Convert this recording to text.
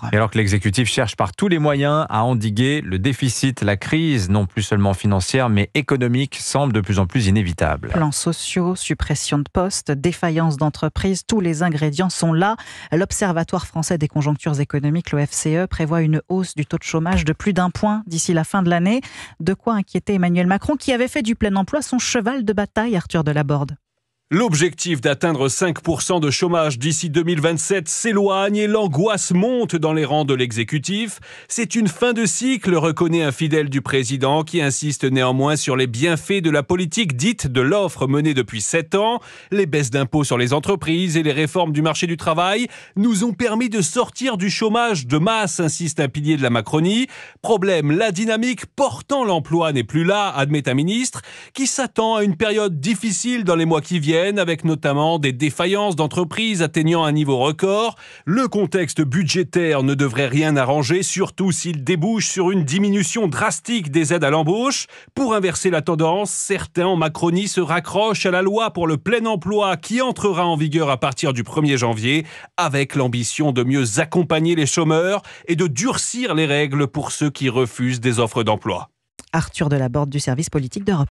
septembre. Et alors que l'exécutif cherche par tous les moyens à endiguer le déficit, la crise, non plus seulement financière mais économique, semble de plus en plus inévitable. Plans sociaux, suppression de postes, défaillance d'entreprises, tous les ingrédients sont là. L'Observatoire français des conjonctures économiques, l'OFCE, prévoit une hausse du taux de chômage de plus d'1 point d'ici la fin de l'année. De quoi inquiéter Emmanuel Macron, qui avait fait du plein emploi son cheval de bataille, Arthur Delaborde. L'objectif d'atteindre 5% de chômage d'ici 2027 s'éloigne et l'angoisse monte dans les rangs de l'exécutif. C'est une fin de cycle, reconnaît un fidèle du président qui insiste néanmoins sur les bienfaits de la politique dite de l'offre menée depuis 7 ans. Les baisses d'impôts sur les entreprises et les réformes du marché du travail nous ont permis de sortir du chômage de masse, insiste un pilier de la Macronie. Problème, la dynamique portant l'emploi n'est plus là, admet un ministre, qui s'attend à une période difficile dans les mois qui viennent, avec notamment des défaillances d'entreprises atteignant un niveau record. Le contexte budgétaire ne devrait rien arranger, surtout s'il débouche sur une diminution drastique des aides à l'embauche. Pour inverser la tendance, certains en Macronie se raccrochent à la loi pour le plein emploi qui entrera en vigueur à partir du 1er janvier, avec l'ambition de mieux accompagner les chômeurs et de durcir les règles pour ceux qui refusent des offres d'emploi. Arthur Delaborde du service politique d'Europe.